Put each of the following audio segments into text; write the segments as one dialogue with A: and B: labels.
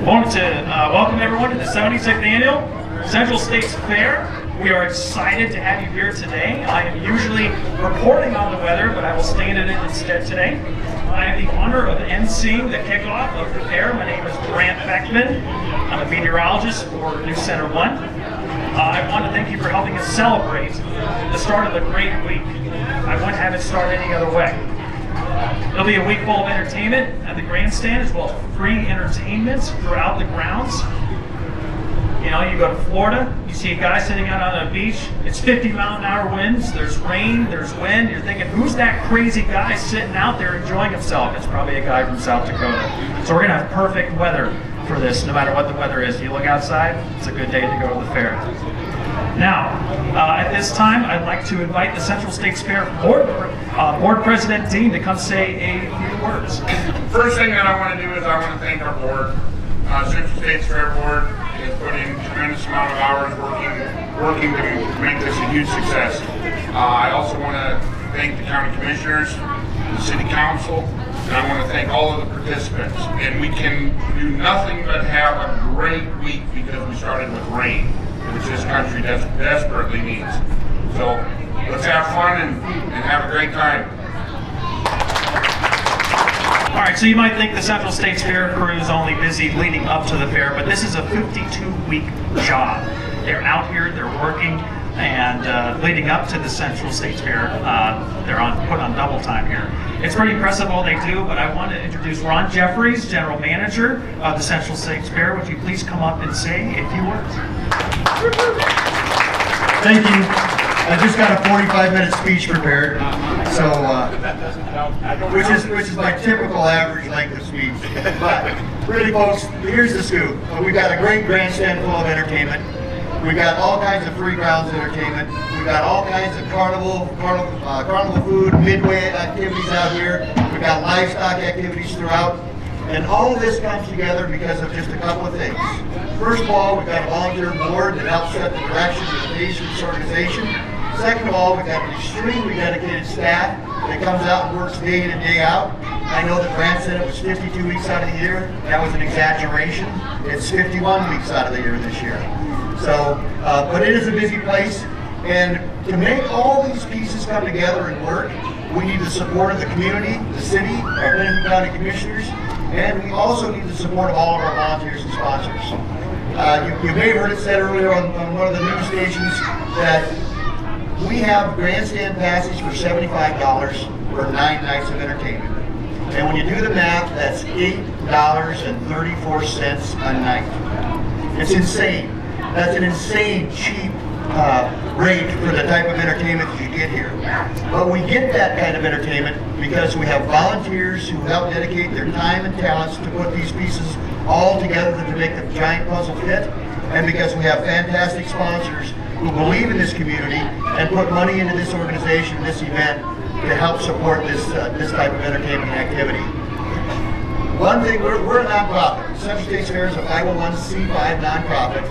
A: I wanted to welcome everyone to the 76th Annual Central States Fair. We are excited to have you here today. I am usually reporting on the weather, but I will stand in it instead today. I have the honor of emceeing the kickoff of the fair. My name is Brant Beckman. I'm a meteorologist for News Center 1. I want to thank you for helping us celebrate the start of a great week. I wouldn't have it start any other way. There'll be a week full of entertainment at the grandstand, as well as free entertainment throughout the grounds. You know, you go to Florida, you see a guy sitting out on a beach, it's 50-mile-an-hour winds, there's rain, there's wind, you're thinking, who's that crazy guy sitting out there enjoying himself? It's probably a guy from South Dakota. So we're gonna have perfect weather for this, no matter what the weather is. You look outside, it's a good day to go to the fair. Now, at this time, I'd like to invite the Central States Fair Board President Dean to come say a few words.
B: First thing that I want to do is I want to thank our board. Central States Fair Board has put in a tremendous amount of hours working to make this a huge success. I also want to thank the county commissioners, the city council, and I want to thank all of the participants. And we can do nothing but have a great week because we started with rain, which this country desperately needs. So let's have fun and have a great time.
A: All right, so you might think the Central States Fair crew is only busy leading up to the fair, but this is a 52-week job. They're out here, they're working, and leading up to the Central States Fair, they're put on double time here. It's pretty impressive all they do, but I want to introduce Ron Jeffries, General Manager of the Central States Fair. Would you please come up and say a few words?
C: Thank you. I just got a 45-minute speech prepared, so which is my typical average length of speech. But really, folks, here's the scoop. We've got a great grandstand full of entertainment. We've got all kinds of free grounds entertainment. We've got all kinds of carnival food, midway activities out here. We've got livestock activities throughout. And all of this comes together because of just a couple of things. First of all, we've got a volunteer board that helps set the direction of the face of this organization. Second of all, we've got an extremely dedicated staff that comes out and works day in and day out. I know that Brant said it was 52 weeks out of the year. That was an exaggeration. It's 51 weeks out of the year this year. So, but it is a busy place. And to make all these pieces come together and work, we need the support of the community, the city, our Benton County commissioners, and we also need the support of all of our volunteers and sponsors. You may have heard it said earlier on one of the news stations that we have grandstand passage for $75 for 9 nights of entertainment. And when you do the math, that's $8.34 a night. It's insane. That's an insane cheap rate for the type of entertainment that you get here. But we get that kind of entertainment because we have volunteers who help dedicate their time and talents to put these pieces all together to make the giant puzzle fit, and because we have fantastic sponsors who believe in this community and put money into this organization, this event, to help support this type of entertainment and activity. One thing, we're a nonprofit. Central States Fair is a 501c5 nonprofit.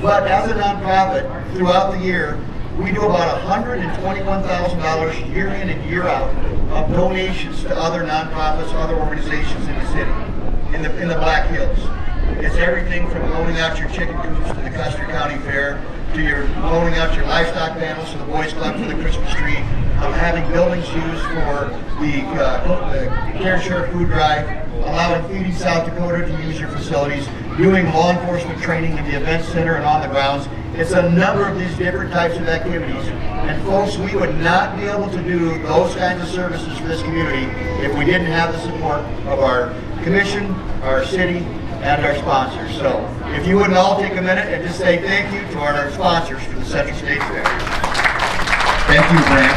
C: But as a nonprofit, throughout the year, we do about $121,000 year in and year out of donations to other nonprofits, other organizations in the city, in the Black Hills. It's everything from loaning out your chicken coops to the Custer County Fair, to your loaning out your livestock panels to the Boys Club for the Christmas tree, having buildings used for the Care Share food drive, allowing Feeding South Dakota to use your facilities, doing law enforcement training in the event center and on the grounds. It's a number of these different types of activities. And folks, we would not be able to do those kinds of services for this community if we didn't have the support of our commission, our city, and our sponsors. So if you wouldn't all take a minute and just say thank you to our sponsors for the Central States Fair. Thank you, Brant.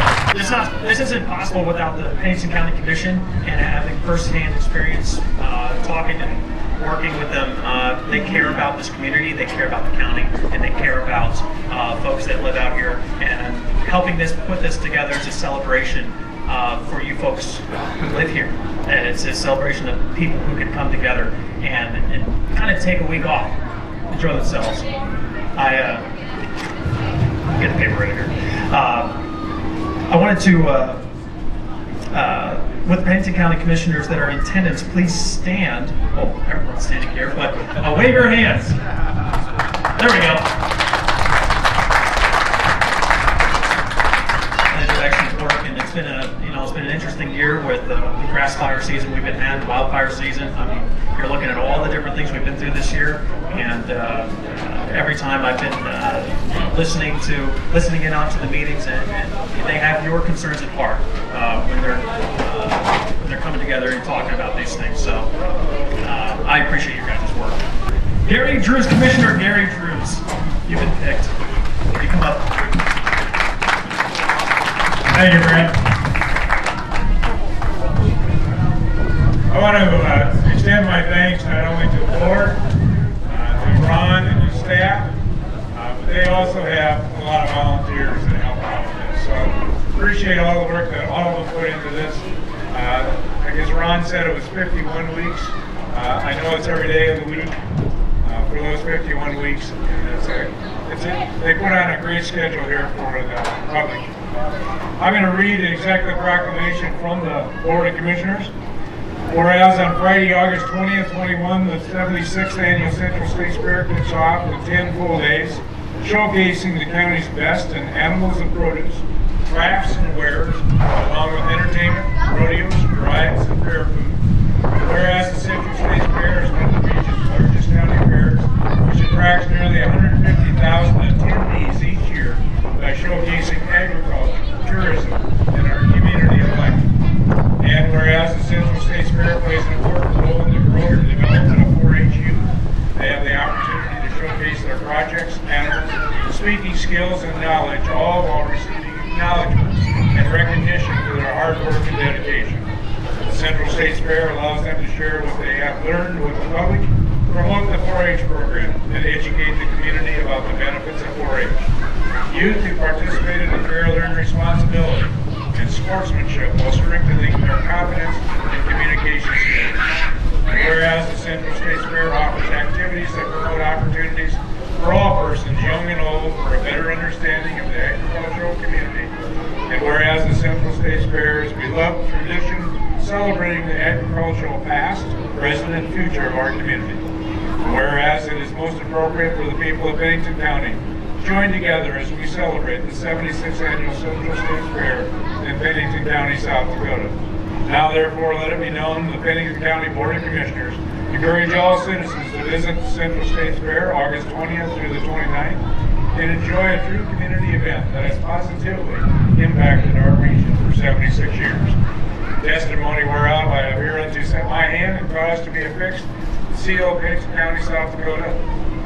A: This isn't possible without the Pennington County Commission and having first-hand experience talking and working with them. They care about this community, they care about the county, and they care about folks that live out here, and helping put this together as a celebration for you folks who live here. And it's a celebration of people who can come together and kind of take a week off, enjoy themselves. I get the paper right here. I wanted to With Pennington County Commissioners that are in attendance, please stand. Oh, everyone's standing here, but wave your hands. There we go. And it's excellent work, and it's been an interesting year with the grass fire season we've been had, the wildfire season. I mean, you're looking at all the different things we've been through this year, and every time I've been listening in on to the meetings, and they have your concerns at heart when they're coming together and talking about these things. So I appreciate your guys' work. Gary Drews, Commissioner Gary Drews, you've been picked. Will you come up?
D: Thank you, Brent. I want to extend my thanks not only to the board, to Ron and his staff, but they also have a lot of volunteers that help out with this. So appreciate all the work that all of them put into this. I guess Ron said it was 51 weeks. I know it's every day of the week for those 51 weeks. And they put on a great schedule here for the public. I'm going to read an executive proclamation from the Board of Commissioners. Whereas on Friday, August 20th, 21, the 76th Annual Central States Fair kicks off with 10 full days, showcasing the county's best in animals and produce, crafts and wares, along with entertainment, rodeos, rides, and fair food. Whereas the Central States Fair is one of the region's largest county fairs, which attracts nearly 150,000 attendees each year by showcasing agriculture, tourism, and our community alike. And whereas the Central States Fair plays an important role in the growth and development of 4-H youth, they have the opportunity to showcase their projects, animals, speaking skills, and knowledge, all while receiving acknowledgement and recognition for their hard work and dedication. The Central States Fair allows them to share what they have learned with the public, promote the 4-H program, and educate the community about the benefits of 4-H. Youth who participate in the fair learn responsibility and sportsmanship while strengthening their confidence and communication skills. Whereas the Central States Fair offers activities that promote opportunities for all persons, young and old, for a better understanding of the agricultural community. And whereas the Central States Fair is a beloved tradition celebrating the agricultural past, present, and future of our community. Whereas it is most appropriate for the people of Pennington County join together as we celebrate the 76th Annual Central States Fair in Pennington County, South Dakota. Now, therefore, let it be known the Pennington County Board of Commissioners encourage all citizens to visit the Central States Fair August 20th through the 29th and enjoy a true community event that has positively impacted our region for 76 years. Testimony whereof I have hereunto set my hand and caused to be affixed the seal of Pennington County, South Dakota,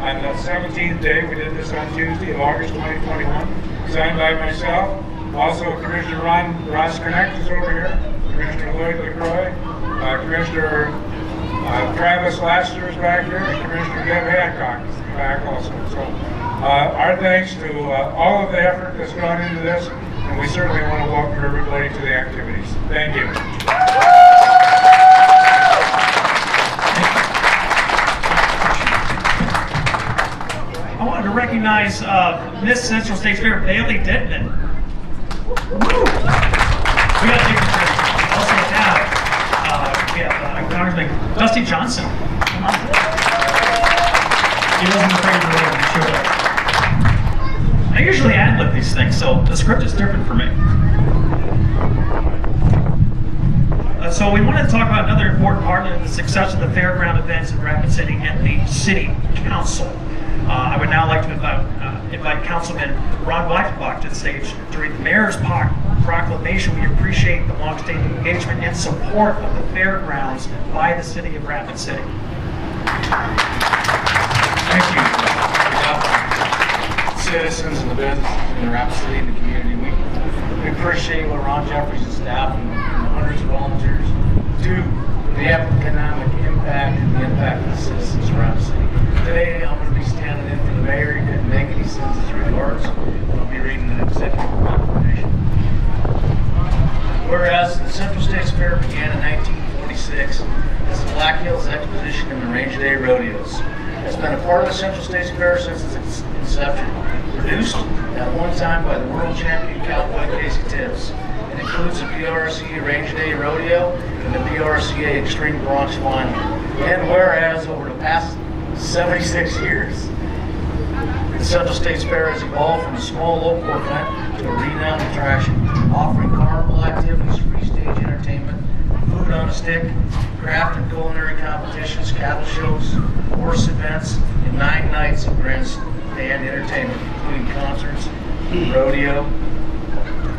D: on the 17th day. We did this on Tuesday of August 2021, signed by myself. Also, Commissioner Ross Connect is over here, Commissioner Lloyd LaCroix, Commissioner Travis Laster is back here, and Commissioner Deb Hancock is back also. So our thanks to all of the effort that's gone into this, and we certainly want to welcome everybody to the activities. Thank you.
A: I wanted to recognize Miss Central States Fair, Bailey Denton. Woo! We got to take a break. Also have Congressman Dusty Johnson. Come on. He wasn't afraid to wait when he showed up. I usually ad-lib these things, so the script is different for me. So we wanted to talk about another important part of the success of the fairground events in Rapid City and the City Council. I would now like to invite Councilman Ron Blackbach to the stage to read the Mayor's Proclamation. We appreciate the long-standing engagement and support of the fairgrounds by the City of Rapid City.
E: Thank you. Citizens and the businesses in Rapid City and the community. We appreciate what Ron Jeffries and staff and hundreds of volunteers do for the economic impact and the impact of the citizens of Rapid City. Today I'm going to be standing in for the mayor. He didn't make it. He sends his regards. I'll be reading an executive proclamation. Whereas the Central States Fair began in 1946 as the Black Hills Exposition and the Range Day Rodeos. It's been a part of the Central States Fair since its inception. Produced at one time by the world champion cowboy Casey Tibbs, It includes the PRCA Range Day Rodeo and the PRCA Extreme Bronx Climbing. And whereas over the past 76 years, the Central States Fair has evolved from a small local event to a renowned attraction, offering carnival activities, free stage entertainment, food on a stick, craft and culinary competitions, cattle shows, horse events, and 9 nights of grandstand entertainment, including concerts, rodeo.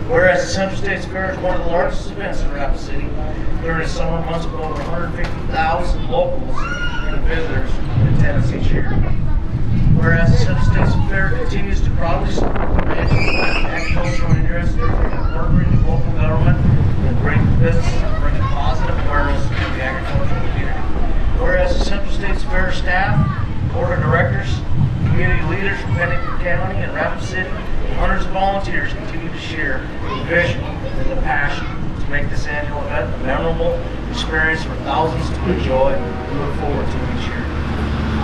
E: Whereas the Central States Fair is one of the largest events in Rapid City, during the summer months with over 150,000 locals and visitors in attendance each year. Whereas the Central States Fair continues to proudly support the agricultural interest in partnering with local government and great businesses and bringing positive awareness to the agricultural community. Whereas the Central States Fair staff, board of directors, community leaders from Pennington County and Rapid City, and hundreds of volunteers continue to share the vision and the passion to make this annual event a memorable experience for thousands to enjoy and look forward to each year.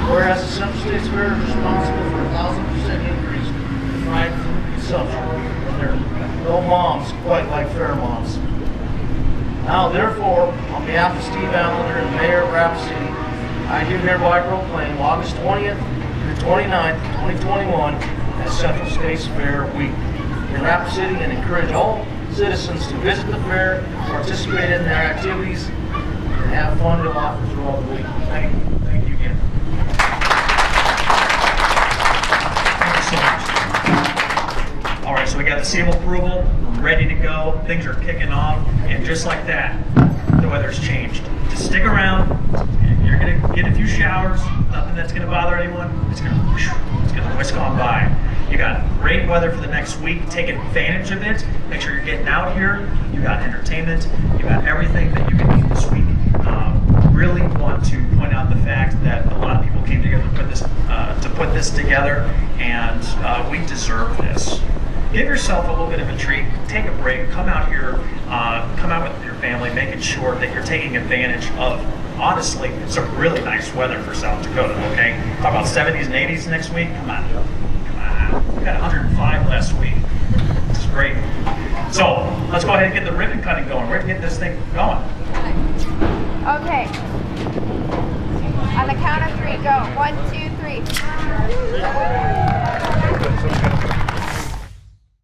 E: Whereas the Central States Fair is responsible for a 1,000% increase in fried food consumption, and there are no moms quite like fair moms. Now, therefore, on behalf of Steve Allender and Mayor of Rapid City, I do hereby proclaim August 20th to the 29th, 2021 as Central States Fair Week in Rapid City, and encourage all citizens to visit the fair, participate in their activities, and have fun throughout the week. Thank you. Thank you again.
A: Thank you so much. All right, so we got the seal of approval. We're ready to go. Things are kicking off, and just like that, the weather's changed. Just stick around. And you're gonna get a few showers. Nothing that's gonna bother anyone. It's gonna whisk on by. You got great weather for the next week. Take advantage of it. Make sure you're getting out here. You got entertainment. You got everything that you can need this week. Really want to point out the fact that a lot of people came together to put this together, and we deserve this. Give yourself a little bit of a treat. Take a break. Come out here. Come out with your family, making sure that you're taking advantage of, honestly, some really nice weather for South Dakota. Okay, talk about 70s and 80s next week. Come on. We got 105 last week. This is great. So let's go ahead and get the ribbon cutting going. We're gonna get this thing going.
F: Okay. On the count of 3, go. 1, 2, 3.